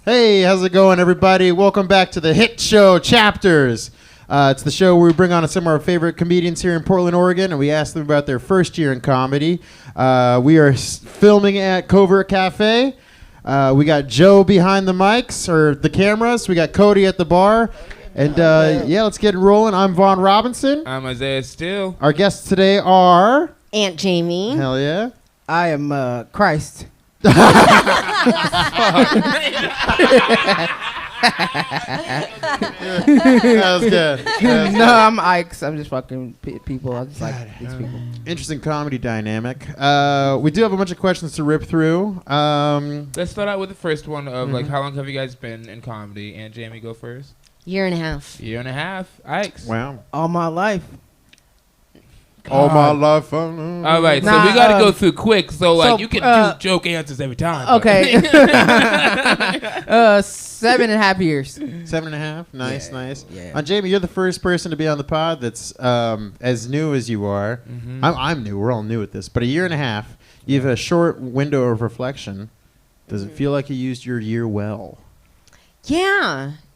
Hey, how's it going, everybody? Welcome back to the hit show Chapters. It's the show where we bring on some of our favorite comedians here in Portland, Oregon, and we ask them about their first year in comedy. We are filming at Covert Cafe. We got Joe behind the mics, or the cameras. We got Cody at the bar. And let's get it rolling. I'm Vaughn Robinson. I'm Isaiah Steele. Our guests today are... Aunt Jamey. Hell yeah. I am Christ. That was good. No, I'm Ike's. I'm just fucking people. I just like these people. Interesting comedy dynamic. We do have a bunch of questions to rip through. Let's start out with the first one of like, how long have you guys been in comedy? And Jamey, go first. Year and a half. Year and a half. Ike's. Wow. All my life. All my life. All right, so we got to go through quick. So you can do joke answers every time. Okay. 7.5 years. 7.5. Nice, nice. Yeah. Jamey, you're the first person to be on the pod that's as new as you are. Mm-hmm. I'm new. We're all new at this. But a year and a half, you have a short window of reflection. Does it feel like you used your year well?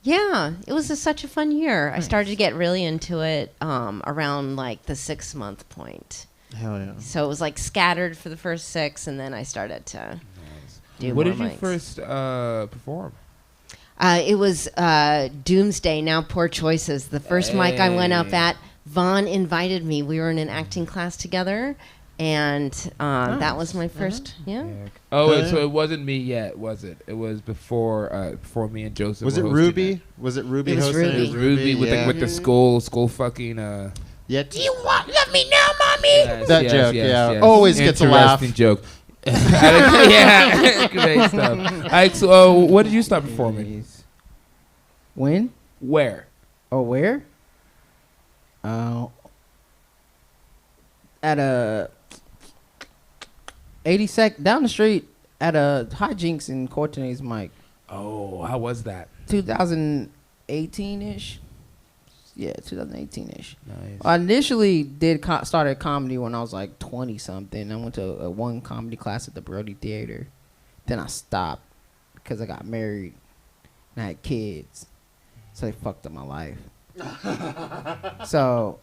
Yeah, it was such a fun year. Nice. I started to get really into it around like the 6-month point. Hell yeah. So it was like scattered for the first 6, and then I started to do What more did you mics. first perform? It was Doomsday, Now Poor Choices. The first mic I went up at, Vaughn invited me. We were in an acting class together. And that was my first, Oh, so it wasn't me yet, was it? It was before me and Joseph. Was it Ruby? Was it Ruby? It was hosting? Ruby. It was Ruby with the school fucking. Yeah. Do you love me now, mommy? Yes, That joke, yeah. Always gets a laugh. Interesting joke. Yeah, great stuff. All right, so what did you start performing? When? Where? Oh, where? At a 82nd down the street at a Hijinks in Courtenay's mic. Oh, how was that? 2018-ish. Yeah, 2018-ish. Nice. I initially started comedy when I was like 20-something. I went to one comedy class at the Brody Theater. Then I stopped because I got married and I had kids. So they fucked up my life. So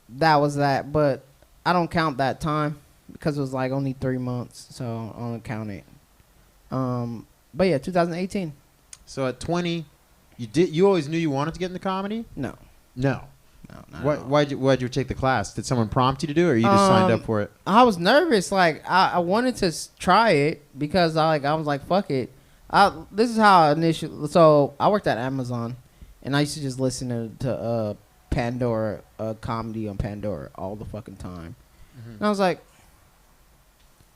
that was that. But I don't count that time because it was like only 3 months. So I don't count it. But yeah, 2018. So at 20, you always knew you wanted to get into comedy? No. Not at all. Why'd you take the class? Did someone prompt you to do it, or you just signed up for it? I was nervous. Like I wanted to try it because I was like, fuck it. This is how I initially. So I worked at Amazon, and I used to just listen to Pandora comedy on Pandora all the fucking time. Mm-hmm. And I was like,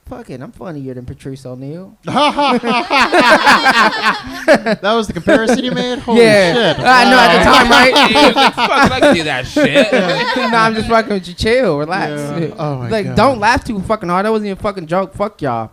fuck it, I'm funnier than Patrice O'Neal. That was the comparison you made? Holy shit. I know at the time, right? He was like, fuck, I can do that shit. No, I'm just fucking with you. Chill, relax. Yeah. Oh my like, God. don't laugh too fucking hard. That wasn't even a fucking joke. Fuck y'all.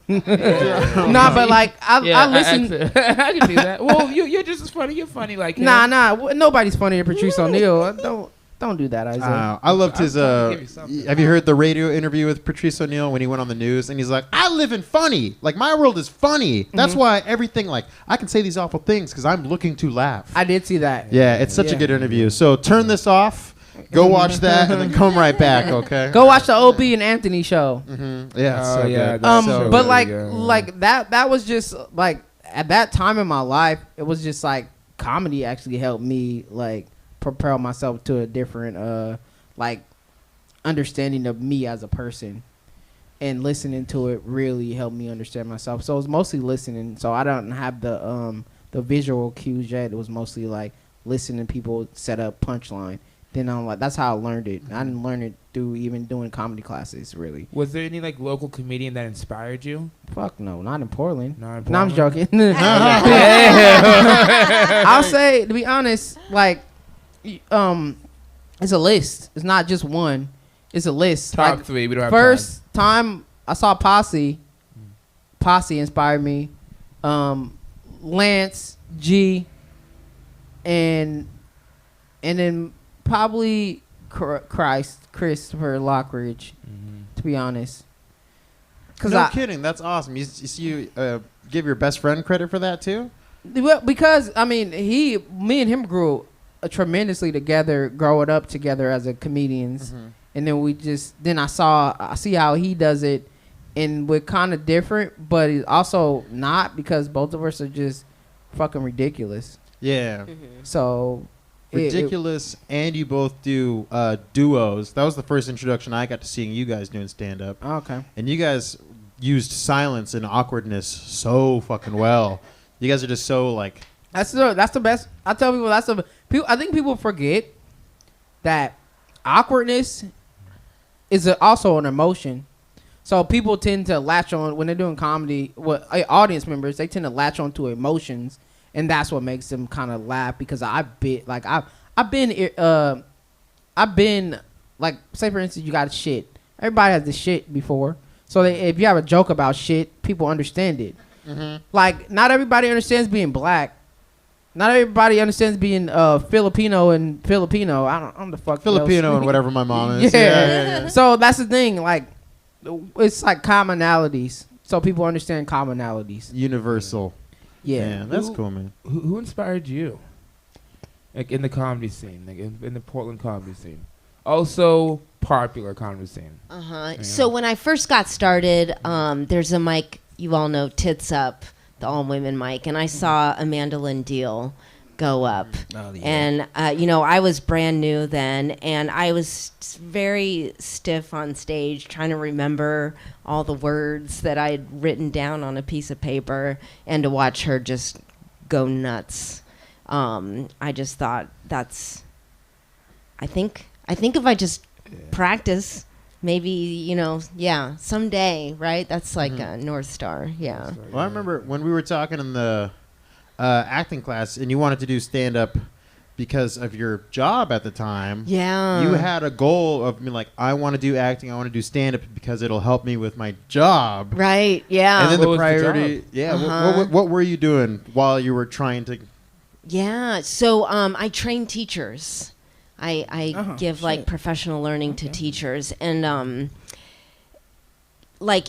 Nah, but like, I listen. I can do that. Well, you're just as funny. You're funny like him. Nah. Nobody's funnier than Patrice O'Neal. Don't do that, Isaiah. I loved his. trying to give you something. Have you heard the radio interview with Patrice O'Neal when he went on the news and he's like, "I live in funny. Like my world is funny. That's why everything like I can say these awful things because I'm looking to laugh." I did see that. Yeah, it's such a good interview. So turn this off, go watch that, and then come right back. Okay. Go watch the OB and Anthony show. Mm-hmm. Yeah. It's Oh, so yeah, good. that's So so But good. like that was just like at that time in my life, it was just like comedy actually helped me like propel myself to a different like understanding of me as a person, and listening to it really helped me understand myself. So it was mostly listening. So I don't have the visual cues yet. It was mostly like listening to people set up punchline. Then I'm like, that's how I learned it. I didn't learn it through even doing comedy classes, really. Was there any like local comedian that inspired you? Fuck no, not in Portland. Not in No, I'm Portland? joking. I'll say, to be honest, like, it's a list. It's not just one. It's a list. Top like, 3. We don't have first time I saw Posse inspired me. Lance, G, and then probably Christopher Lockridge, to be honest. No kidding. That's awesome. You give your best friend credit for that too? Well, because I mean, me and him grew tremendously together, growing up together as a comedians, and then I see how he does it, and we're kind of different, but it's also not because both of us are just fucking ridiculous. Yeah. So Ridiculous, and you both do duos. That was the first introduction I got to seeing you guys doing stand-up. Okay. And you guys used silence and awkwardness so fucking well. You guys are just so like... That's the best. I tell people I think people forget that awkwardness is also an emotion. So people tend to latch on when they're doing comedy. Audience members, they tend to latch on to emotions, and that's what makes them kind of laugh. Because I've been like, say for instance, you got shit. Everybody has the shit before. So if you have a joke about shit, people understand it. Like, not everybody understands being black. Not everybody understands being Filipino and Filipino. I don't the fuck Filipino else. and whatever my mom is. Yeah. So that's the thing. Like, it's like commonalities. So people understand commonalities. Universal. Yeah. That's cool, man. Who inspired you? Like in the comedy scene, like in the Portland comedy scene. Also popular comedy scene. Yeah. So when I first got started, there's a mic you all know, Tits Up, the all-women mic, and I saw Amanda Lindell go up. Oh, yeah. And, I was brand new then, and I was very stiff on stage trying to remember all the words that I had written down on a piece of paper, and to watch her just go nuts. I just thought I think if I just practice, maybe, someday, right? That's like a North Star, yeah. Well, I remember when we were talking in the acting class, and you wanted to do stand-up because of your job at the time. Yeah. You had a goal of, I want to do acting, I want to do stand-up because it'll help me with my job. Right, yeah. And then What the was the priority, job? yeah. What were you doing while you were trying to... Yeah, so I train teachers. I give like professional learning to teachers, and like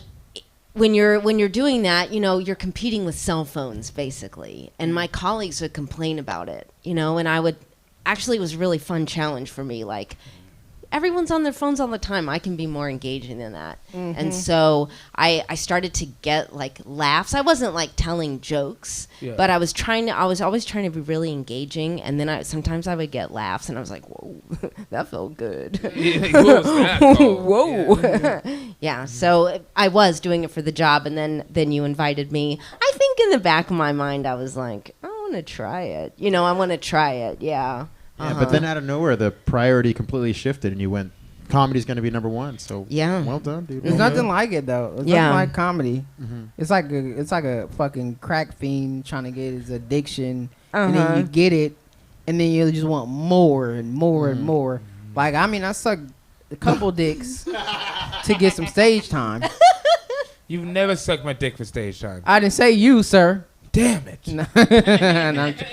when you're doing that, you're competing with cell phones basically, and my colleagues would complain about it, and it was a really fun challenge for me. Like, everyone's on their phones all the time. I can be more engaging than that. And so I started to get like laughs. I wasn't like telling jokes, but I was always trying to be really engaging. And then sometimes I would get laughs, and I was like, whoa, that felt good. Whoa. Yeah. So I was doing it for the job, and then you invited me. I think in the back of my mind, I was like, I want to try it. I want to try it. Yeah. Yeah, but then out of nowhere, the priority completely shifted, and you went, comedy's going to be number one. So Yeah. well done, dude. There's Well nothing done. like it though. It's Yeah. nothing like comedy. Mhm. It's like a fucking crack fiend trying to get his addiction, and then you get it, and then you just want more and more and more. Like, I sucked a couple dicks to get some stage time. You've never sucked my dick for stage time. I didn't say you, sir. Damn it. No.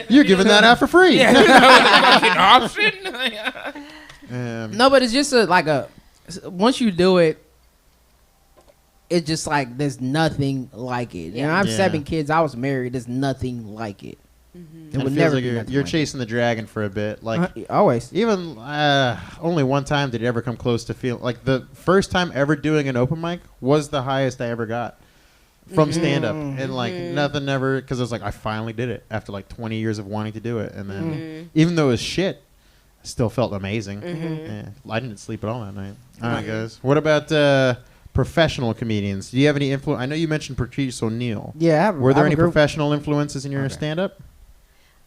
You're giving that out for free. Yeah, that was a fucking option. No, but it's just once you do it, it's just like there's nothing like it. I have 7 kids. I was married. There's nothing like it. It And it would feels never like be you're nothing like chasing the dragon for a bit. Like, always. even only one time did it ever come close to feel like the first time ever doing an open mic was the highest I ever got from stand up, and like nothing ever, because I was like, I finally did it after like 20 years of wanting to do it, and then even though it was shit, I still felt amazing. Yeah, I didn't sleep at all that night. All right, guys, what about professional comedians? Do you have any influence? I know you mentioned Patrice O'Neill. Yeah. Were there any professional influences in your stand up?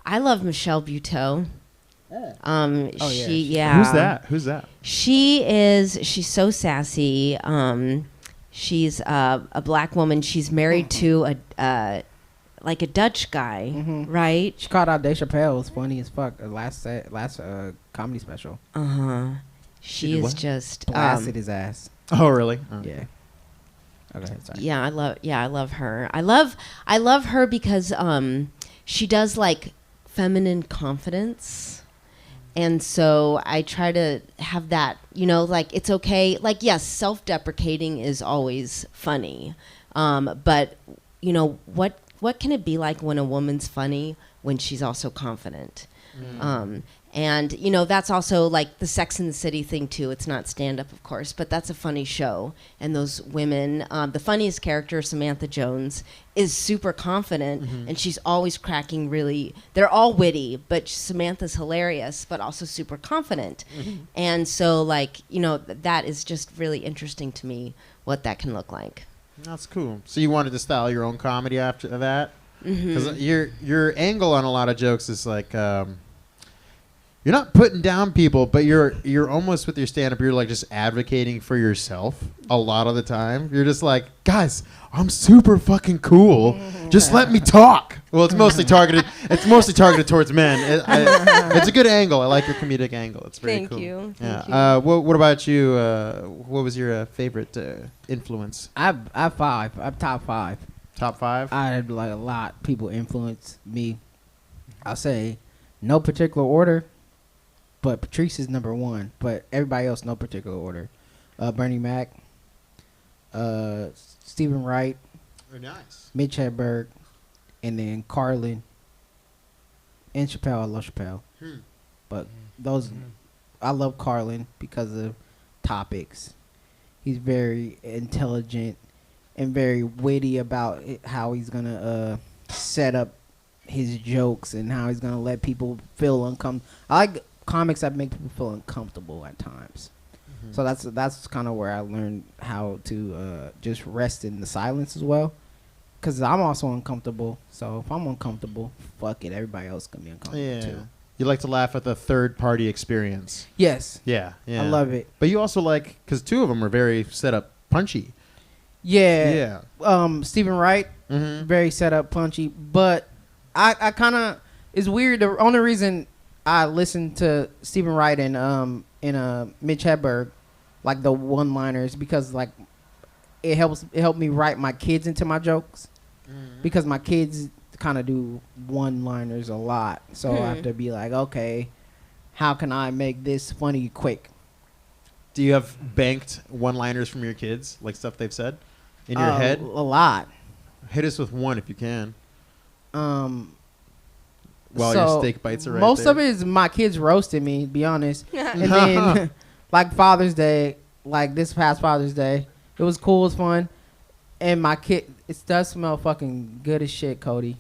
I love Michelle Buteau. Who's that? She's so sassy. She's a black woman. She's married to a Dutch guy, right? She called out Dave Chappelle. It was funny as fuck. Last comedy special. She is just Blasted his ass. Oh, really? Yeah. Okay, sorry. Yeah, I love her. I love her because she does like feminine confidence. And so I try to have that, like, it's okay. Like, yes, self-deprecating is always funny. But, what what can it be like when a woman's funny when she's also confident? And, you know, that's also like the Sex and the City thing, too. It's not stand-up, of course, but that's a funny show. And those women, the funniest character, Samantha Jones, is super confident, and she's always cracking really... They're all witty, but Samantha's hilarious, but also super confident. And so, like, you know, that is just really interesting to me, what that can look like. That's cool. So you wanted to style your own comedy after that? Because your angle on a lot of jokes is like... you're not putting down people, but you're almost with your stand-up, you're like just advocating for yourself a lot of the time. You're just like, guys, I'm super fucking cool. Just let me talk. Well, it's mostly targeted. It's mostly targeted towards men. It's a good angle. I like your comedic angle. It's very cool. Thank you. Yeah. What about you? What was your favorite influence? I'm five. I'm top five. Top five? I had like a lot people influence me. I'll say no particular order. But Patrice is number one. But everybody else, no particular order. Bernie Mac, Stephen Wright, Nice. Mitch Hedberg, and then Carlin and Chappelle. I love Chappelle. But those, I love Carlin because of topics. He's very intelligent and very witty about how he's going to set up his jokes and how he's going to let people feel uncomfortable. I like comics that make people feel uncomfortable at times. So that's kind of where I learned how to just rest in the silence as well. Because I'm also uncomfortable. So if I'm uncomfortable, fuck it. Everybody else can be uncomfortable too. You like to laugh at the third-party experience. Yes. Yeah. I love it. But you also like, because two of them are very set-up punchy. Yeah. Stephen Wright, very set-up punchy. But I kind of, it's weird. The only reason I listened to Stephen Wright and Mitch Hedberg, like the one-liners, because like it helped me write my kids into my jokes, because my kids kind of do one-liners a lot, so I have to be like, okay, how can I make this funny quick? Do you have banked one-liners from your kids, like stuff they've said in your head? A lot. Hit us with one if you can. While your steak bites are right most there. of it is my kids roasting me, to be honest. And then, like Father's Day, like this past Father's Day, it was cool, it was fun. And my kid, it does smell fucking good as shit, Cody.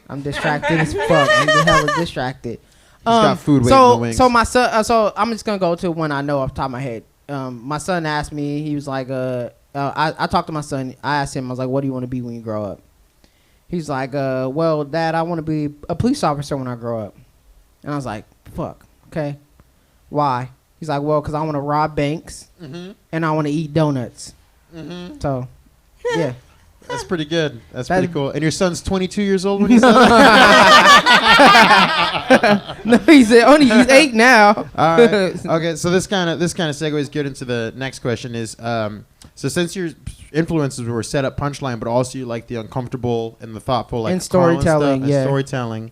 I'm distracted as fuck. I'm the hell distracted. He's got food waiting in the wings. So my son, so I'm just gonna go to one I know off the top of my head. My son asked me, he was like, I talked to my son. I asked him, I was like, what do you want to be when you grow up? He's like, well, Dad, I want to be a police officer when I grow up. And I was like, fuck, okay. Why? He's like, well, because I want to rob banks and I want to eat donuts. So, yeah. That's pretty good. That's pretty cool. And your son's 22 years old when you said that? No, he's 8 now. All right. Okay, so this kind of segues good into the next question is, so since your influences were set up punchline, but also you like the uncomfortable and the thoughtful, like and storytelling, stuff, and storytelling.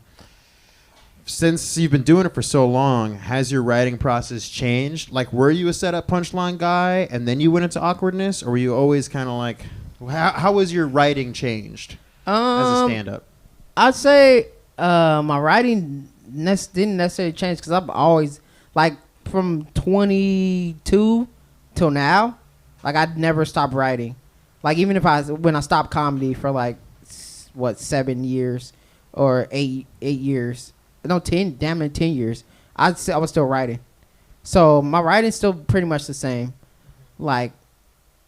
Since you've been doing it for so long, has your writing process changed? Like, were you a set up punchline guy and then you went into awkwardness, or were you always kind of like, how was your writing changed as a stand-up? I'd say my writing didn't necessarily change because I've always, like, from 22 till now, like, I'd never stopped writing. Like, even when I stopped comedy for, like, 7 years or 8 years. No, 10 years. I was still writing. So my writing's still pretty much the same. Like,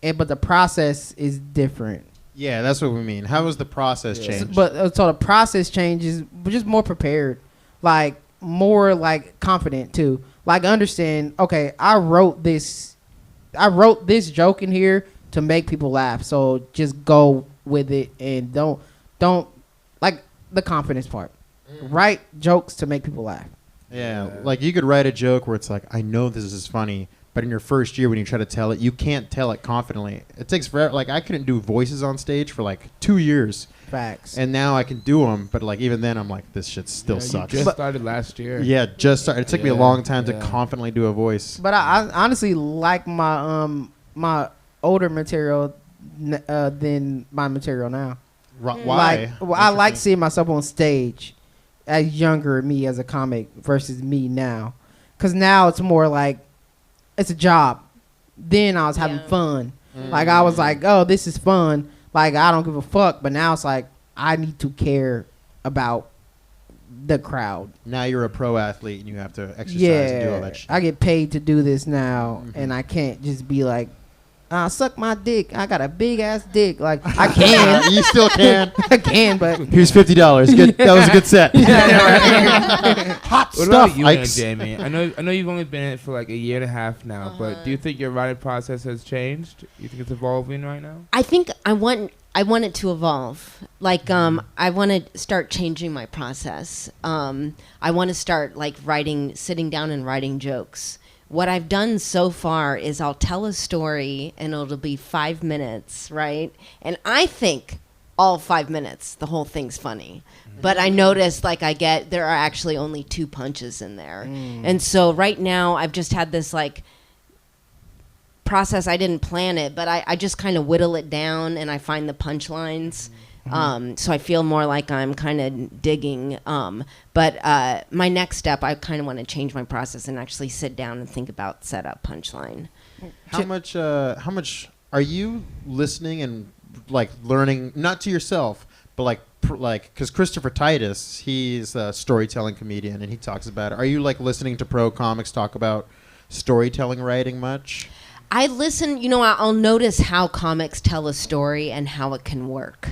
but the process is different. Yeah, that's what we mean. How was the process changed? But so the process changes, but just more prepared, like more like confident too. Like understand, okay, I wrote this joke in here to make people laugh. So just go with it and don't like the confidence part. Write jokes to make people laugh. Yeah, like you could write a joke where it's like, I know this is funny, but in your first year when you try to tell it, you can't tell it confidently. It takes forever. Like I couldn't do voices on stage for like 2 years. Facts. And now I can do them, but like even then I'm like, this shit still sucks. You just started last year. Yeah, just started. It took me a long time to confidently do a voice. But I honestly like my my older material than my material now. Why? I like seeing myself on stage as younger me as a comic versus me now. Because now it's more like it's a job. Then I was having fun. Like, I was like, oh, this is fun. Like, I don't give a fuck. But now it's like, I need to care about the crowd. Now you're a pro athlete and you have to exercise and do all that shit. I get paid to do this now. And I can't just be like, suck my dick. I got a big ass dick. Like, I can. You still can. I can, but Here's $50. Good. That was a good set. Hot What stuff, about you, Ikes. Jamey? I know you've only been in it for like a year and a half now, but do you think your writing process has changed? You think it's evolving right now? I think I want it to evolve. Like, I want to start changing my process. I want to start like sitting down and writing jokes. What I've done so far is I'll tell a story and it'll be 5 minutes, right? And I think all 5 minutes, the whole thing's funny. But I notice like there are actually only 2 punches in there. And so right now I've just had this like process. I didn't plan it, but I just kind of whittle it down and I find the punchlines. So I feel more like I'm kind of digging. But my next step, I kind of want to change my process and actually sit down and think about setup, punchline. How much are you listening and like learning, not to yourself, but like because Christopher Titus, he's a storytelling comedian and he talks about it. Are you like listening to pro comics talk about storytelling writing much? I listen, I'll notice how comics tell a story and how it can work.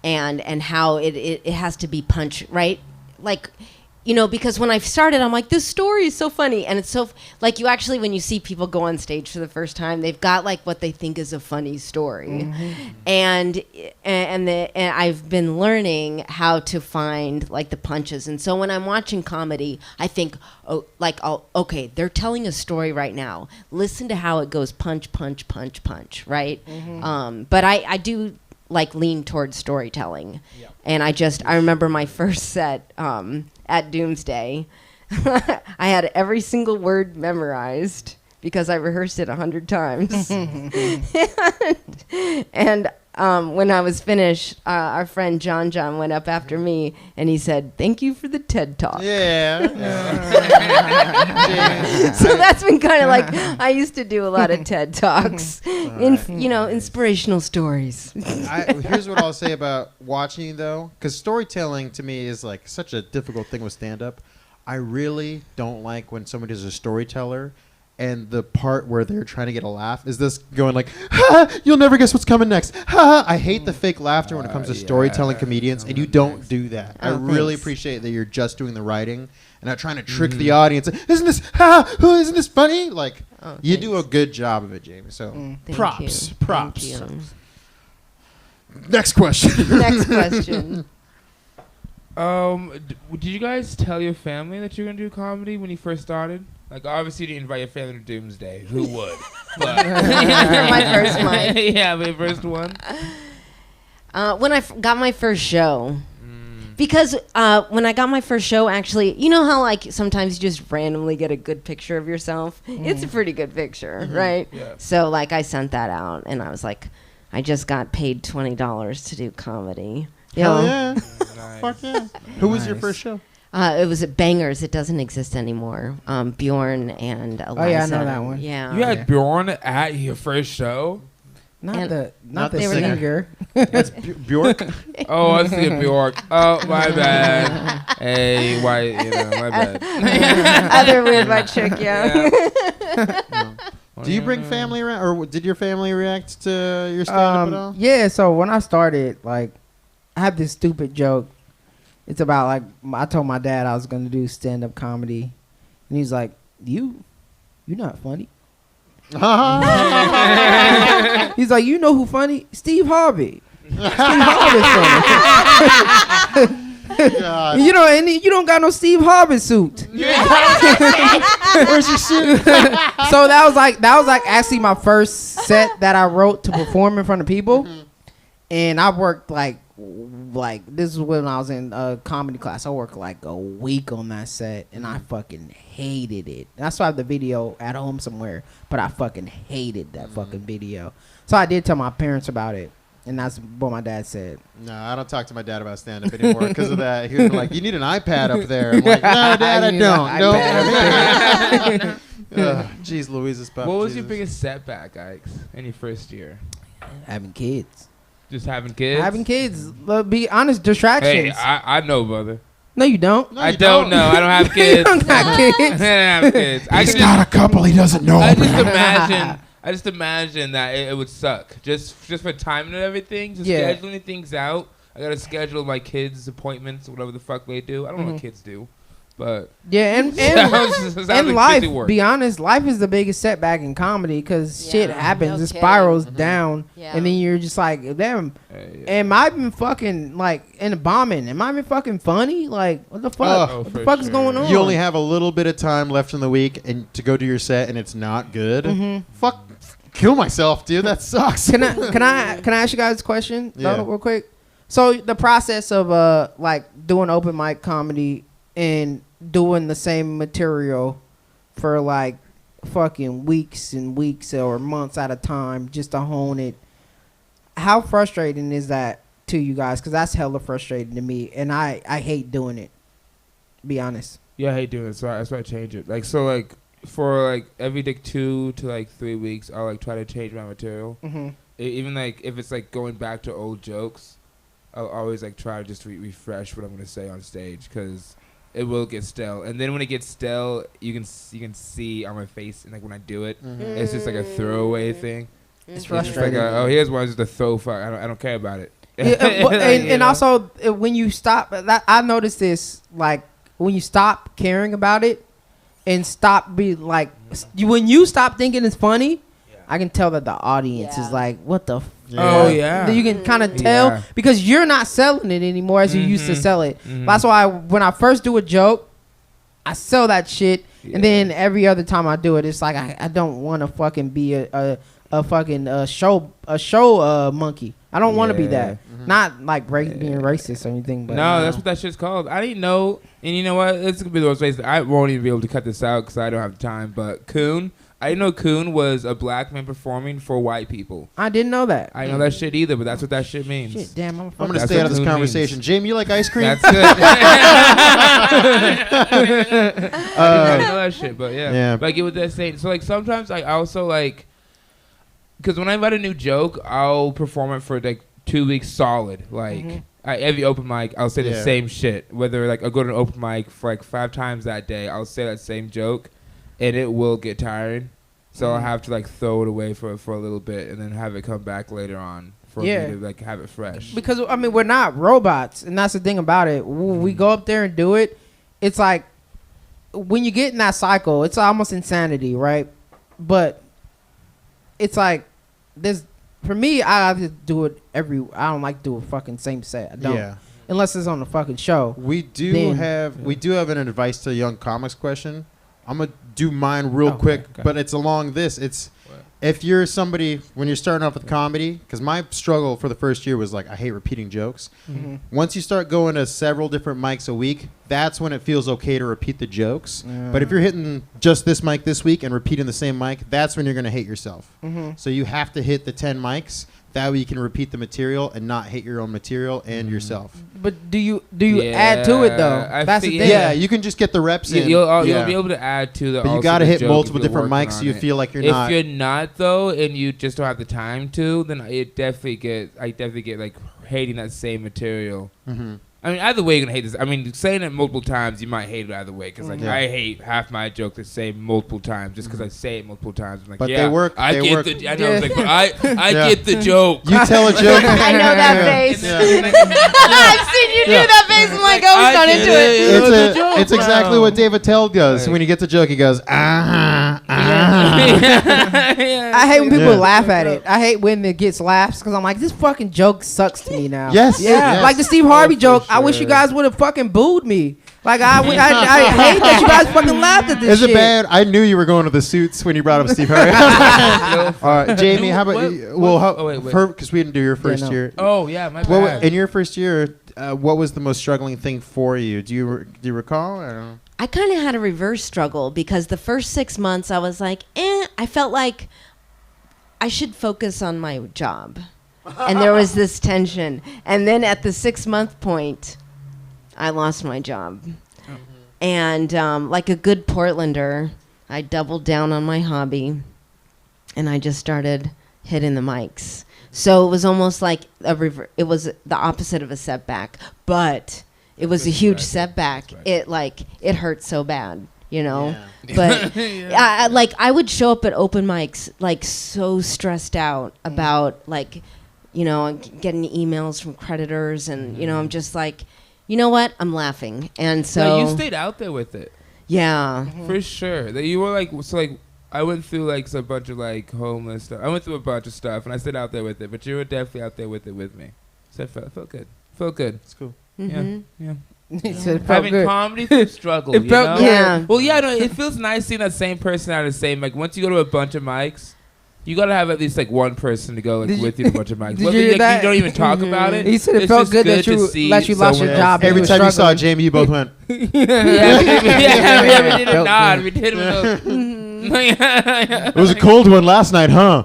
And how it has to be punch, right? Like, because when I started, I'm like, this story is so funny. And it's so, like, when you see people go on stage for the first time, they've got, like, what they think is a funny story. And I've been learning how to find, like, the punches. And so when I'm watching comedy, I think, okay, they're telling a story right now. Listen to how it goes punch, punch, punch, punch, right? But I do like lean towards storytelling. And I remember my first set at Doomsday. I had every single word memorized because I rehearsed it 100 times. And when I was finished, our friend John went up after me and he said, "Thank you for the TED Talk." Yeah. So that's been kind of like, I used to do a lot of TED Talks, inspirational stories. Here's what I'll say about watching though, because storytelling to me is like such a difficult thing with stand-up. I really don't like when somebody is a storyteller and the part where they're trying to get a laugh is this going like, ha, you'll never guess what's coming next. Ha! I hate the fake laughter when it comes to storytelling comedians, and you don't do that. I really appreciate that you're just doing the writing and not trying to trick the audience. Isn't this funny? Like, you do a good job of it, Jamey. So props. Thank you. Next question. Next question. Did you guys tell your family that you were gonna do comedy when you first started? Like, obviously, you didn't invite your family to Doomsday. Who would? But My first mic. Yeah, my first one. When I got my first show. Because when I got my first show, actually, you know how like sometimes you just randomly get a good picture of yourself? It's a pretty good picture, right? Yeah. So like I sent that out and I was like, I just got paid $20 to do comedy. Hell yeah. Nice. Fuck yeah. Who was your first show? It was at Bangers. It doesn't exist anymore. Bjorn and Eliza. Oh, yeah, I know that one. Yeah. You had Bjorn at your first show? Not the the singer. That's Bjork. Oh, I was thinking Bjork. Oh, my bad. Hey, why, my bad. Other weird white chick, yeah. Do you bring family around, or did your family react to your stand-up at all? Yeah, so when I started, like, I have this stupid joke. It's about, like, I told my dad I was going to do stand-up comedy. And he's like, you're not funny. He's like, you know who funny? Steve Harvey. Steve Harvey's funny. God. And you don't got no Steve Harvey suit. Where's your suit? So that was like actually my first set that I wrote to perform in front of people. And I worked like this is when I was in comedy class. I worked like a week on that set, and I fucking hated it. And I still have the video at home somewhere, but I fucking hated that fucking video. So I did tell my parents about it, And that's what my dad said. No, I don't talk to my dad about stand-up anymore because of that. He was like, "You need an iPad up there." I'm like, "No, Dad, I don't." No. Jeez, Louise's pop. What was your biggest setback, Ike's, in your first year? Having kids. Just having kids? Having kids. But be honest, distractions. Hey, I know, brother. No, you don't. No, I you don't know. I don't have kids. You don't got I kids. don't have kids. He's got a couple he doesn't know. I just imagine that it would suck. Just for timing and everything, just Yeah. scheduling things out. I gotta schedule my kids' appointments, whatever the fuck they do. I don't know what kids do, but Yeah, and sounds and like life, busy work. be honest, life is the biggest setback in comedy because Yeah, shit happens. no It kidding. spirals down, Yeah. and then you're just like, damn, Yeah. am I been fucking, like, in a bombing? Am I been fucking funny? Like, what the fuck? Oh, what the for fuck is sure. going on? You only have a little bit of time left in the week and to go do your set, and it's not good. Fuck, kill myself, dude. That sucks. Can I ask you guys a question? Yeah. Though, real quick. So the process of like doing open mic comedy and doing the same material for like fucking weeks and weeks or months at a time just to hone it. How frustrating is that to you guys? Because that's hella frustrating to me, and I hate doing it. To be honest. Yeah, I hate doing it, so that's why I change it. Like, so, like, for, like, every, like, 2 to, like, 3 weeks, I'll, like, try to change my material. Mm-hmm. Even, like, if it's, like, going back to old jokes, I'll always, like, try to just refresh what I'm going to say on stage, because it will get stale. And then when it gets stale, you can see on my face, and, like, when I do it, it's just, like, a throwaway thing. It's It's just like, frustrating. oh, here's one, just a throw fuck. I don't care about it. Yeah, and You know? also when you stop, I noticed this, like when you stop caring about it and stop be like, when you stop thinking it's funny, I can tell that the audience is like, what the Oh, yeah. You can kind of tell Yeah. because you're not selling it anymore as you used to sell it. That's why when I first do a joke, I sell that shit, and then every other time I do it, it's like I don't want to fucking be a fucking show monkey. I don't want to be that. Not like being racist or anything. But No, that's what that shit's called. I didn't know, and you know what? It's gonna be those ways. I won't even be able to cut this out because I don't have the time. But Coon, I didn't know Coon was a black man performing for white people. I didn't know that. I didn't know that shit either, but that's what that shit means. Shit, damn, I'm gonna That's stay out of what this Coon conversation. Jamie, you like ice cream? That's good. I didn't know that shit, but yeah. Yeah. But I get what they're saying. So like sometimes I also like, because when I write a new joke, I'll perform it for like 2 weeks solid. Like every open mic, I'll say the Yeah. same shit. Whether like I'll go to an open mic for like 5 times that day, I'll say that same joke, and it will get tiring. So I'll have to like throw it away for a little bit, and then have it come back later on for me to like have it fresh. Because I mean, we're not robots, and that's the thing about it. When we go up there and do it, it's like when you get in that cycle, it's almost insanity, right? But it's like there's for me, I have to do it I don't like to do a fucking same set. I don't. Yeah. Unless it's on the fucking show. We do Then- have an advice to young comics question. I'm gonna do mine real quick, but it's along this. It's if you're somebody when you're starting off with comedy, because my struggle for the first year was like I hate repeating jokes. Once you start going to several different mics a week, that's when it feels okay to repeat the jokes. But if you're hitting just this mic this week and repeating the same mic, that's when you're gonna hate yourself. So you have to hit the 10 mics. That way you can repeat the material and not hate your own material and yourself. But do you add to it though? I That's the see- thing. Yeah, you can just get the reps in. You'll Yeah. be able to add to the. But you also got to the hit joke multiple if you're different working mics so on you it. feel like you're if not. you're not though, and you just don't have the time to, then I definitely get like hating that same material. I mean, either way, you're gonna hate this. I mean, saying it multiple times, you might hate it either way. Because like, Yeah. I hate half my joke the same multiple times just because I say it multiple times. I'm like, But yeah, they work- I they get work. the. I know. It's like, but I Yeah. get the joke. You tell a joke. I know that Yeah. face. Yeah. I've seen you do Yeah. that face. I'm like, oh, he's not into it. It's exactly what David Tell does. Right. When he gets a joke, he goes, ah, ah. I hate when people Yeah. laugh at it. I hate when it gets laughs because I'm like, this fucking joke sucks to me now. Yes. Yeah, like the Steve Harvey joke. I wish you guys would have fucking booed me. Like I hate that you guys fucking laughed at this Is shit. it bad? I knew you were going to the Suits when you brought up Steve Harvey. All right, Jamie, how about What- you? what- Well, oh, wait. because we didn't do your first no. year. Oh yeah, my Well, bad. in your first year, what was the most struggling thing for you? Do you recall? I don't know. I kind of had a reverse struggle because the first 6 months I was like, I felt like I should focus on my job. And there was this tension. And then at the 6-month point, I lost my job. And like a good Portlander, I doubled down on my hobby, and I just started hitting the mics. So it was almost like it was the opposite of a setback, but it was a huge setback. Right. It hurt so bad, you know. Yeah. But I would show up at open mics like so stressed out about like, you know, getting emails from creditors, and you know, I'm just like, you know what? I'm laughing, and so you stayed out there with it. Yeah, for sure. That you were like, so like, I went through like a bunch of like homeless stuff. I went through a bunch of stuff, and I stayed out there with it. But you were definitely out there with it with me. So it felt good. Felt good. It's cool. Mm-hmm. Yeah. So Having good. comedy through struggle. It felt know? good. Yeah. Well, yeah. No, it feels nice seeing that same person out of the same. Like once you go to a bunch of mics, you gotta have at least like one person to go like with you to a bunch of mics. Did Whether you hear like, that? you don't even talk about it. He said it it's felt just good that to you see lost your someone job. Every and time you saw struggling. Jamey, you both went. Yeah, we did a Felt nod. good. We did a It was a cold one last night, huh?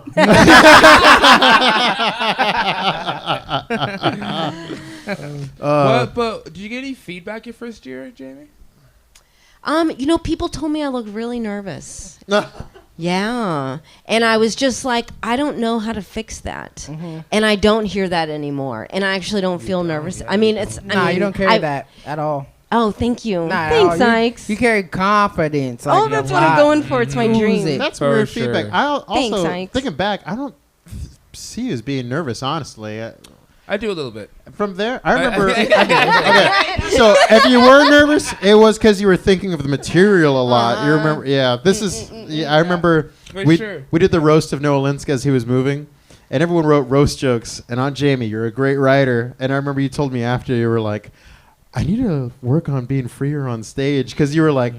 But did you get any feedback your first year, Jamey? You know, people told me I look really nervous. Yeah. And I was just like, I don't know how to fix that. And I don't hear that anymore. And I actually don't feel nervous. I mean, it's... I mean, you don't carry that at all. Oh, thank you. Nah, Thanks, you, Ike's. You carry confidence. Like, That's what I'm going for. It's my dream. it. That's For weird sure. feedback. I also, Thanks, Ike. thinking back, I don't see you as being nervous, honestly. I do a little bit. From there, I remember. Okay, so if you were nervous, it was because you were thinking of the material a lot. You remember? Yeah, this is. Yeah, I remember. For We sure. did the roast of Noah Linska as he was moving, and everyone wrote roast jokes. And on Jamey, you're a great writer. And I remember you told me after, you were like, I need to work on being freer on stage, because you were like,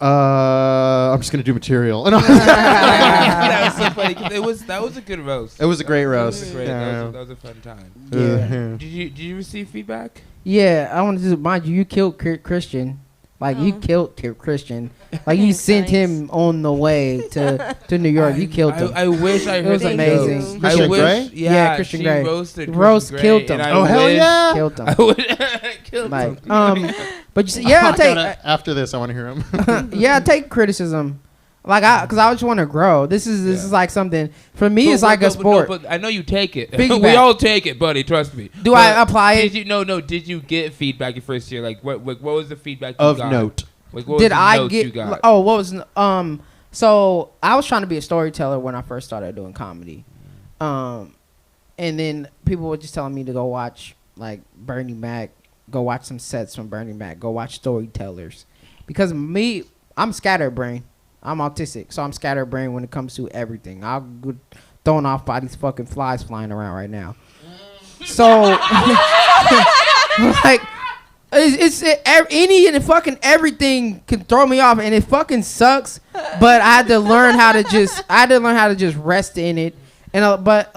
I'm just gonna do material. And I was That was so funny. 'Cause that was a good roast. it was a great roast. That was great. Yeah. That was a fun time. Yeah. Did you receive feedback? Yeah, I want to just mind you killed Christian. Like, you killed Christian. Like, you sent him on the way to New York. You killed him. I wish I It heard was the amazing. jokes. Christian I wish, Grey? Yeah, Christian she Grey. roasted Roast Christian killed Grey, him. and I Oh, hell wish- yeah. Killed him. I would killed Like, him. but you see, yeah, I take after this, I want to hear him. yeah, I take criticism. Like, because I just want to grow. This is like something for me. It's like a sport. But I know you take it. Piggyback. We all take it, buddy. Trust me. Do But I apply it? Did you no? Did you get feedback your first year? Like what was the feedback you Of got? note. Like, what was Did the I notes you get? got? Oh, what was? So I was trying to be a storyteller when I first started doing comedy, and then people were just telling me to go watch like Bernie Mac, go watch some sets from Bernie Mac, go watch storytellers, because me, I'm scatterbrain. I'm autistic, so I'm scatterbrain when it comes to everything. I'll go thrown off by these fucking flies flying around right now. So, like, any and fucking everything can throw me off, and it fucking sucks. But I had to learn how to just rest in it. And but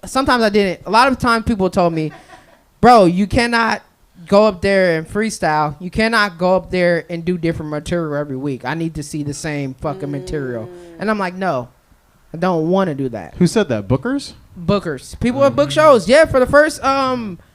sometimes I didn't. A lot of times people told me, bro, you cannot go up there and freestyle. You cannot go up there and do different material every week. I need to see the same fucking material. And I'm like, no, I don't want to do that. Who said that? Bookers? Bookers. People at book shows. Yeah, for the first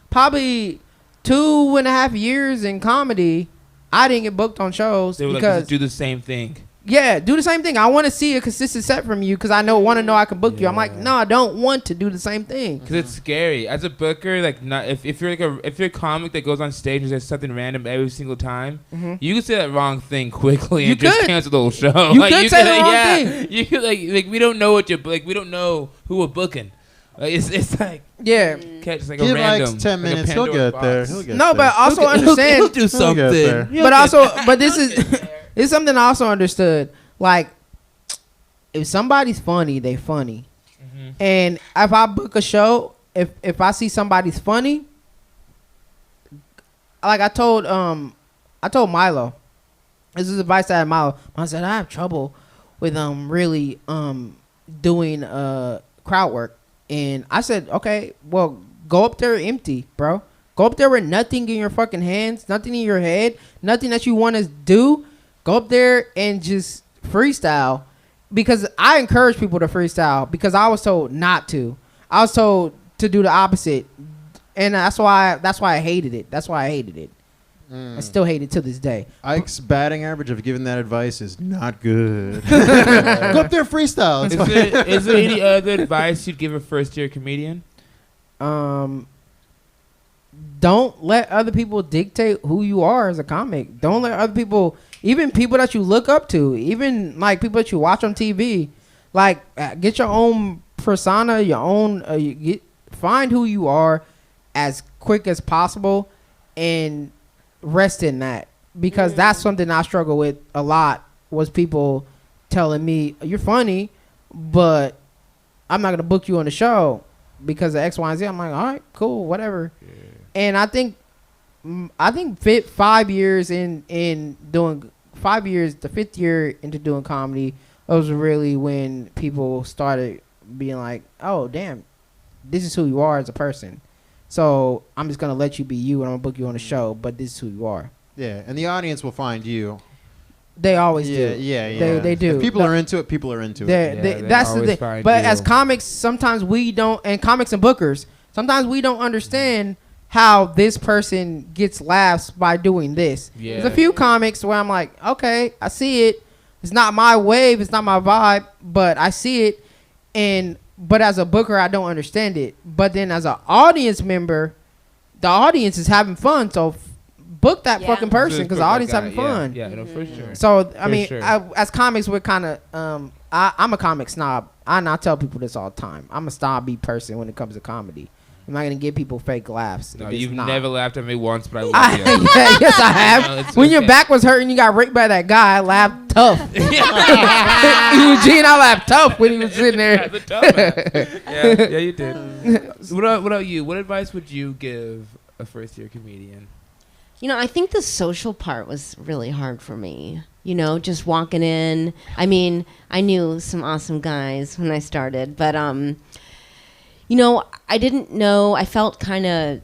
probably 2.5 years in comedy, I didn't get booked on shows They were because like, do the same thing. yeah, do the same thing. I want to see a consistent set from you because I want to know I can book you. I'm like, no, I don't want to do the same thing. Because it's scary as a booker. Like, not if you're if you're a comic that goes on stage and says something random every single time, you can say that wrong thing quickly and just cancel the whole show. You could say the wrong thing. You could like we don't know what you're like. We don't know who we're booking. Like, it's like Yeah. catch like Give a random. Ike's 10 like a minutes. He'll Pandora's get there. box. He'll get No, there. but also He'll understand. do He'll something. get there. But also, but this is it's something I also understood. Like, if somebody's funny, they funny. And if I book a show, if I see somebody's funny, like I told Milo, this is advice I had Milo. I said I have trouble with really doing crowd work, and I said, okay, well, go up there empty, bro. Go up there with nothing in your fucking hands, nothing in your head, nothing that you want to do. Go up there and just freestyle, because I encourage people to freestyle because I was told not to. I was told to do the opposite, and that's why I hated it. I still hate it to this day. Ike's batting average of giving that advice is not good. Go up there, freestyle. It's fine. Is there any other advice you'd give a first-year comedian? Don't let other people dictate who you are as a comic. Don't let other people, even people that you look up to, even like people that you watch on TV, like get your own persona, your own. Find who you are as quick as possible, and rest in that, because that's something I struggle with a lot. Was people telling me you're funny, but I'm not gonna book you on the show because of X, Y, and Z. I'm like, all right, cool, whatever. Yeah. And I think 5 years in doing 5 years, the 5th year into doing comedy, it was really when people started being like, oh damn, this is who you are as a person. So I'm just gonna let you be you, and I'm gonna book you on the show. But this is who you are. Yeah, and the audience will find you. They always do. Yeah. They do. If people are into it, people are into it. That's the thing. But as comics, sometimes we don't, and comics and bookers, sometimes we don't understand how this person gets laughs by doing this. Yeah. There's a few comics where I'm like, okay, I see it. It's not my wave. It's not my vibe, but I see it. But as a booker, I don't understand it. But then as an audience member, the audience is having fun. So book that fucking person, because the audience having fun. Yeah, no, for sure. So, I mean, as comics, we're kind of, I'm a comic snob. I tell people this all the time. I'm a snobby person when it comes to comedy. I'm not going to give people fake laughs. No, you've never laughed at me once, but I love you. Yes, I have. When your back was hurting, you got raped by that guy, I laughed tough. Eugene, I laughed tough when he was sitting there. Yeah, you did. What about you? What advice would you give a first-year comedian? You know, I think the social part was really hard for me. You know, just walking in. I mean, I knew some awesome guys when I started, but you know, I didn't know. I felt kind of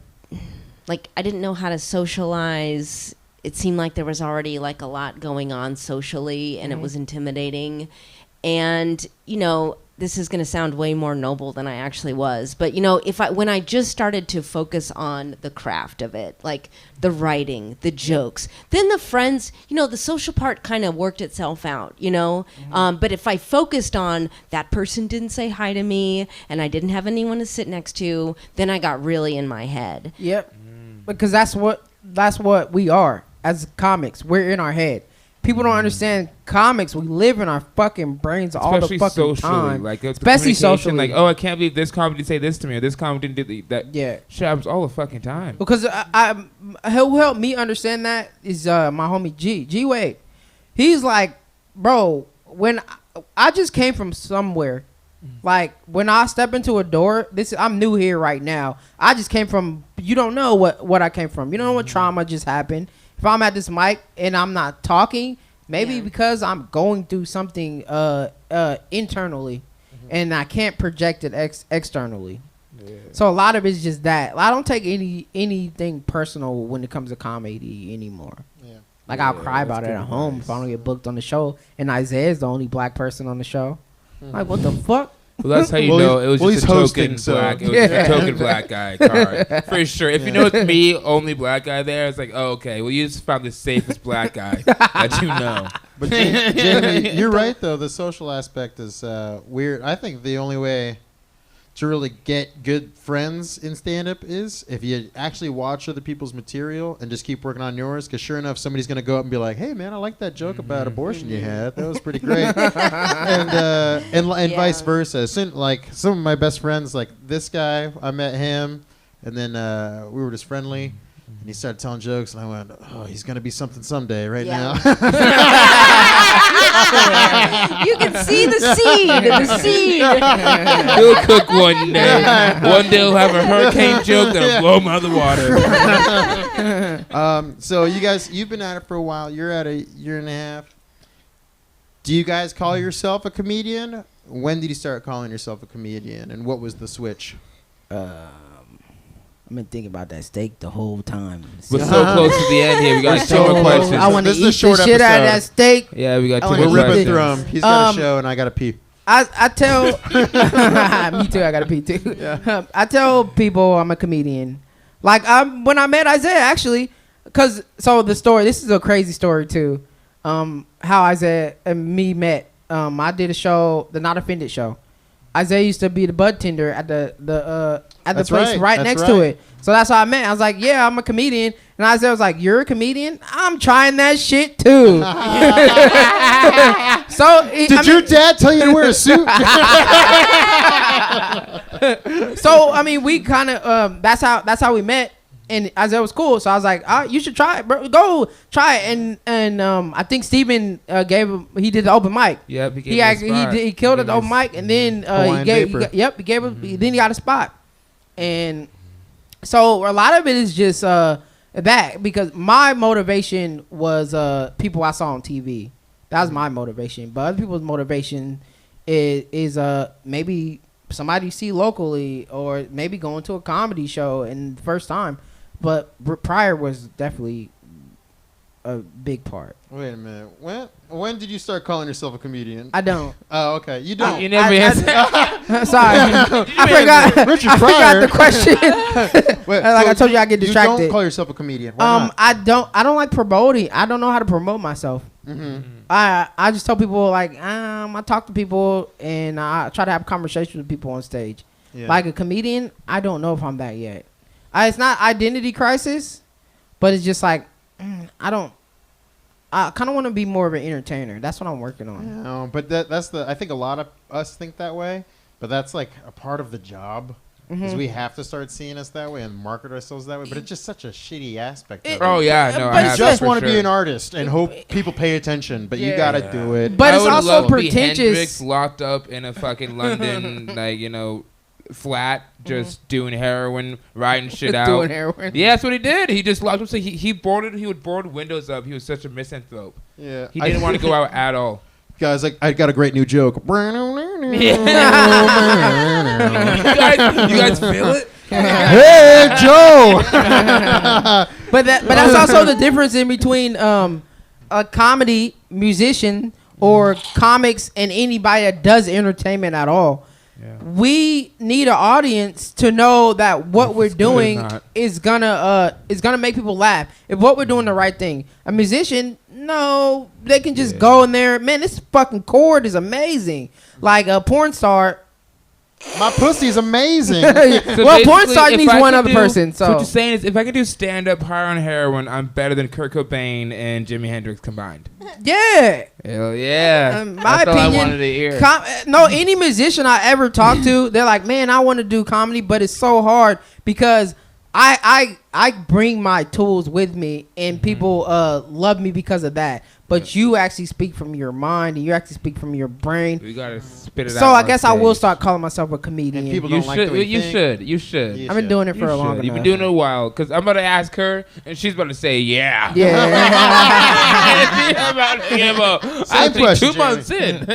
like I didn't know how to socialize. It seemed like there was already like a lot going on socially, and it was intimidating. And, you know, this is going to sound way more noble than I actually was. But, you know, when I just started to focus on the craft of it, like the writing, the jokes, then the friends, you know, the social part kind of worked itself out, you know. But if I focused on that person didn't say hi to me and I didn't have anyone to sit next to, then I got really in my head. Yep. Because that's what we are as comics. We're in our head. People don't understand comics. We live in our fucking brains all the fucking socially, time. like, especially socially. Like, oh, I can't believe this comedy say this to me, or this comedy did that. Yeah. Shit happens all the fucking time. Because who helped me understand that is my homie G Wade. He's like, bro, when I just came from somewhere. Like, when I step into a door, I'm new here right now. I just came from, you don't know what I came from. You don't know what trauma just happened. If I'm at this mic and I'm not talking, maybe because I'm going through something internally, and I can't project it externally. Yeah. So a lot of it's just that. I don't take anything personal when it comes to comedy anymore. Yeah. Like, I'll cry about it at home if I don't get booked on the show, and Isaiah's the only black person on the show. Like, what the fuck? Well, that's how you know it was just a token black. It was just a token black guy card for sure. If you know it's me, only black guy there, it's like, oh, okay. Well, you just found the safest black guy that you know. But Jamey, you're right though. The social aspect is weird. I think the only way to really get good friends in stand-up is if you actually watch other people's material and just keep working on yours, because sure enough, somebody's going to go up and be like, hey, man, I like that joke about abortion you had. That was pretty great. and vice versa. Like, some of my best friends, like this guy, I met him, and then we were just friendly. And he started telling jokes, and I went, oh, he's going to be something someday now. You can see the seed. He'll cook one day. One day he'll have a hurricane joke that'll blow him out of the water. So you guys, you've been at it for a while. You're at a year and a half. Do you guys call yourself a comedian? When did you start calling yourself a comedian, and what was the switch? I've been thinking about that steak the whole time. We're so close to the end here. We got like 2 more questions. I want to eat the shit out of that steak. Yeah, we got 2 more questions. We're ripping questions. through them. He's got a show, and I got to pee. I tell me too. I got to pee too. Yeah. I tell people I'm a comedian. Like when I met Isaiah, actually, so the story. This is a crazy story too. How Isaiah and me met. I did a show, the Not Offended show. Isaiah used to be the bud tender at the place right next to it. So that's how I met. I was like, yeah, I'm a comedian. And Isaiah was like, you're a comedian? I'm trying that shit too. Did your dad tell you to wear a suit? So I mean, we kind of that's how we met. And Isaiah was cool, so I was like, you should try it, bro. Go try it. And I think Steven gave him. He did the open mic. Yep, he killed it the open mic, and then he gave him. Then he got a spot. And so a lot of it is just that, because my motivation was people I saw on TV. That was my motivation. But other people's motivation is maybe somebody you see locally, or maybe going to a comedy show and the first time. But prior was definitely a big part. Wait a minute. When did you start calling yourself a comedian? I don't. Oh, okay. You don't. You never answered. Sorry, I forgot. Richard I forgot Pryor. the question. Wait, I told you, I get distracted. You don't call yourself a comedian. Why not? I don't like promoting. I don't know how to promote myself. Mm-hmm. I just tell people, like, I talk to people and I try to have conversations with people on stage. Yeah. Like a comedian, I don't know if I'm that yet. It's not identity crisis, but it's just like I kind of want to be more of an entertainer. That's what I'm working on. No, but that's I think a lot of us think that way, but that's like a part of the job. Because we have to start seeing us that way and market ourselves that way. But it's just such a shitty aspect of it. Oh yeah, no. But You it's just want to sure. be an artist and hope people pay attention, but you gotta do it. But I it's would also love to be pretentious. Hendrix locked up in a fucking London, flat, just doing heroin, writing shit out. Doing heroin. Yeah, that's what he did. He just locked himself. He would board windows up. He was such a misanthrope. Yeah, He didn't want to go out at all. Guys, like, I got a great new joke. You guys feel it? Hey, Joe. But that's also the difference in between a comedy musician or comics and anybody that does entertainment at all. Yeah. We need an audience to know that what we're doing is gonna make people laugh. If what we're doing the right thing. A musician, no, they can just go in there. Man, this fucking chord is amazing. Like a porn star. My pussy's amazing. Well, porn star needs one other person. So what you're saying is, if I can do stand up higher on heroin, I'm better than Kurt Cobain and Jimi Hendrix combined. Yeah. Hell yeah. My That's all I opinion, wanted to hear. No, any musician I ever talked to, they're like, man, I want to do comedy, but it's so hard because I bring my tools with me, and people love me because of that. But you actually speak from your mind, and you actually speak from your brain. We gotta spit it out. So I guess I will start calling myself a comedian. And people You don't like the way should. You should. You I've been doing it for a long time. You've been doing it a while. Because I'm about to ask her, and she's about to say, yeah. Yeah. She's about to give up. Same question, 2 months in.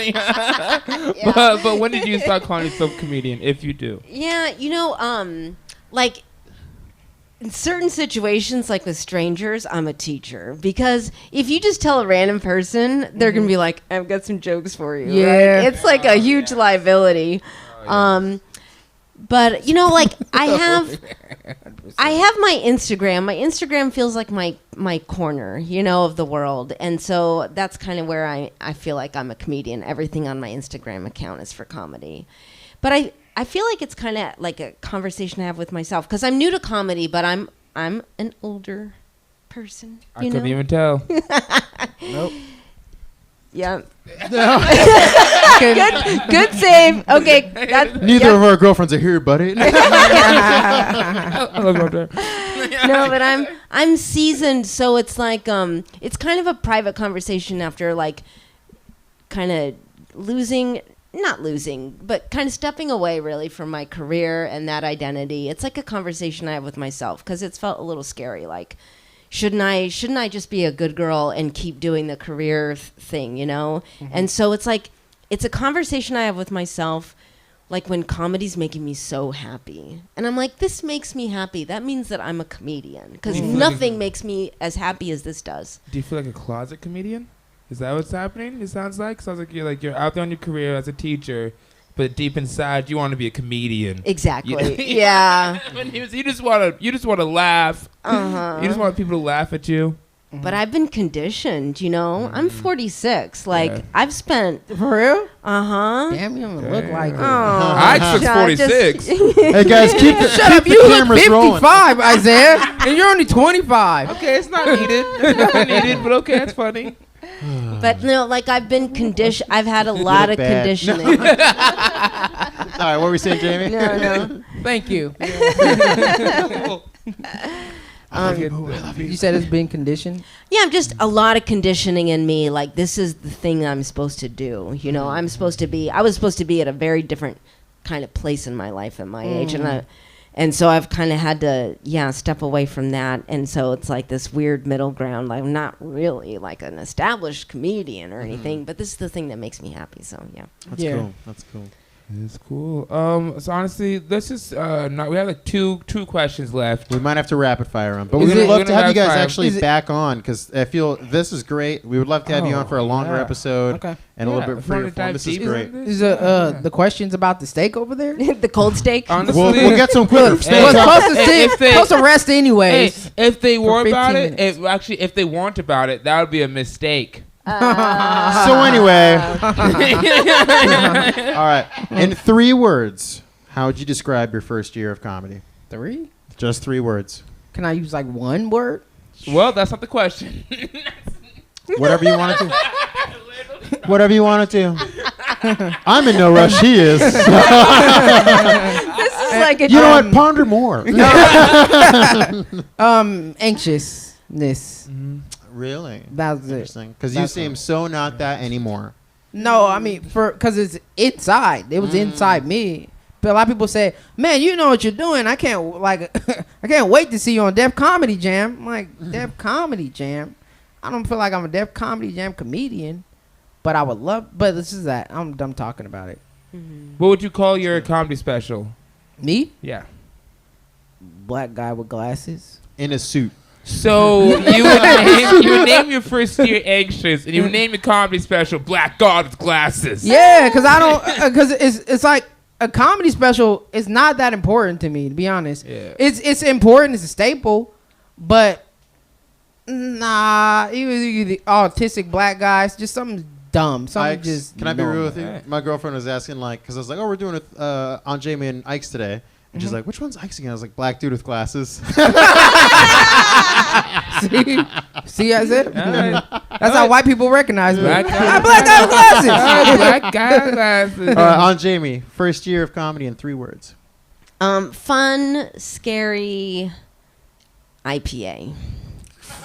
But when did you start calling yourself a comedian, if you do? Yeah, like in certain situations, like with strangers, I'm a teacher. Because if you just tell a random person, they're going to be like, I've got some jokes for you. Yeah. Right? It's like a huge liability. But, like I have my Instagram. My Instagram feels like my corner, of the world. And so that's kind of where I feel like I'm a comedian. Everything on my Instagram account is for comedy. But I feel like it's kind of like a conversation I have with myself because I'm new to comedy, but I'm an older person. I couldn't even tell. Nope. Yeah. Good save. Okay. Neither of our girlfriends are here, buddy. I love you. No, but I'm seasoned, so it's like it's kind of a private conversation after like kind of not losing, but kind of stepping away really from my career and that identity. It's like a conversation I have with myself because it's felt a little scary. Like, shouldn't I just be a good girl and keep doing the career thing, Mm-hmm. And so it's like, it's a conversation I have with myself, like when comedy's making me so happy. And I'm like, this makes me happy. That means that I'm a comedian because nothing makes me as happy as this does. Do you feel like a closet comedian? Is that what's happening? It sounds like you're out there on your career as a teacher, but deep inside you want to be a comedian. Exactly. Yeah. You just want to laugh. Uh-huh. You just want people to laugh at you. But I've been conditioned, you know. I'm 46. Like, Yeah. I've spent. For real? Uh-huh. Damn, you don't look like it. I Oh, took 46. Hey guys, keep the, Shut keep up, the you look cameras rolling. 55, Isaiah, and you're only 25. Okay, it's not needed. It's not needed, but okay, it's funny. But no, like I've been conditioned. I've had a lot of bad. conditioning. All right, what were we saying, Jamie? No. Thank you. You said it's being conditioned? Yeah, I'm just a lot of conditioning in me. Like, this is the thing I'm supposed to do. You know, I was supposed to be at a very different kind of place in my life at my age. And so I've kind of had to, step away from that. And so it's like this weird middle ground. Like, I'm not really like an established comedian or anything, but this is the thing that makes me happy. So, yeah. That's cool. That's cool. It's cool. So honestly, let's just we have like two questions left. We might have to rapid fire them, but Is we'd it- love to have you guys rapid fire. actually Is it- back on because I feel this is great. We would love to have you on for a longer episode Okay. and a little bit if you wanna free form. dive This is deeper great. in this, Is the questions about the steak over there? The cold steak. honestly, We'll get some quicker. Hey, Well, it's Hey, supposed to if sit, they- supposed to rest Hey, anyways. if they were 15 about it, minutes. if they weren't about it, that would be a mistake. So anyway, all right. In 3 words, how would you describe your first year of comedy? 3? Just 3 words. Can I use like one word? Well, that's not the question. Whatever you want to. Whatever you want to. I'm in no rush. He is. This is like a You know what? Ponder more. Anxiousness. Really? That's it. Interesting. Because you That's seem so not that anymore. No, I mean because it's inside. It was inside me. But a lot of people say, "Man, you know what you're doing. I can't I can't wait to see you on Def Comedy Jam." I'm like, Def Comedy Jam. I don't feel like I'm a Def Comedy Jam comedian, but I would love. But this is that I'm done talking about it. What would you call your comedy special? Me, Yeah. black guy with glasses. In a suit. So you would name your first year Anxious, and you would name your comedy special Black God with Glasses. Yeah, because I don't because it's like a comedy special is not that important to me, to be honest. Yeah. It's important, it's a staple, but nah, even the autistic black guys, just something dumb, something just. Can I be real normal. with you? Right. My girlfriend was asking, like, because I was like, oh, we're doing it on Jamey and Ike's today. And she's like, which one's Ike's again? I was like, black dude with glasses. See, I said Alright. that's how white people recognize me. Black guy. Ah, black guy with glasses. Black guy with Glasses. All right, on Jamey, first year of comedy in 3 words. fun, scary IPA.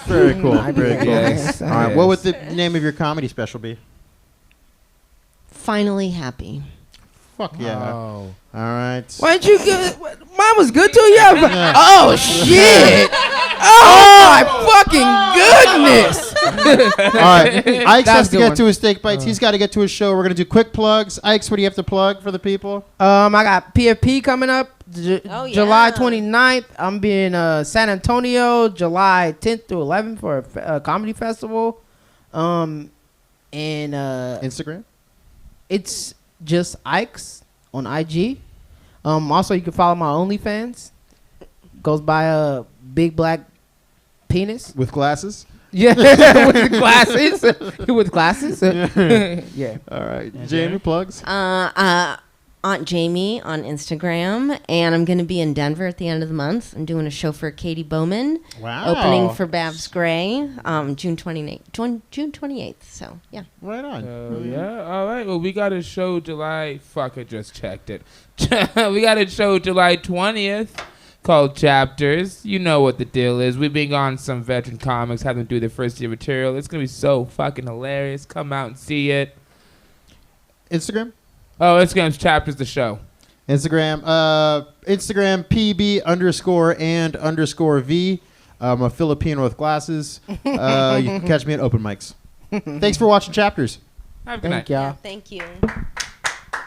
Very cool. Very cool. Yes. All right, what would the name of your comedy special be? Finally happy. Fuck yeah. Oh. All right. Why didn't you good? Mine was good too. Yeah. Yeah. Oh shit. Oh my fucking goodness. All right. Ike's That's has to a good get one. to his steak bites. He's got to get to his show. We're going to do quick plugs. Ike's, what do you have to plug for the people? I got PFP coming up Oh, yeah. July 29th. I'm being San Antonio July 10th through 11th for a comedy festival. And Instagram? it's just Ike's on IG. Also, you can follow my OnlyFans. Goes by a big black penis. With glasses? Yeah, with glasses. With glasses. Yeah. All right. Jamie, plugs? Aunt Jamey on Instagram, and I'm going to be in Denver at the end of the month. I'm doing a show for Katie Bowman, Wow. opening for Babs Gray, June 28th. So yeah, Right on. Oh, yeah. All right. Well, we got a show July. Fuck, I just checked it. We got a show July 20th called Chapters. You know what the deal is. We've been on some veteran comics, have them do their first year material. It's going to be so fucking hilarious. Come out and see it. Instagram? Oh, Instagram's Chapters the show. Instagram PB_and_V. I'm a Filipino with glasses. You can catch me at open mics. Thanks for watching Chapters. Have a good night. Thank y'all. thank you.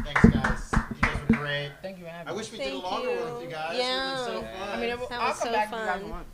Thanks, guys. You guys were great. Thank you. I wish we did a Thank longer you. one with you guys. Yeah. It would've been so fun. That was so fun.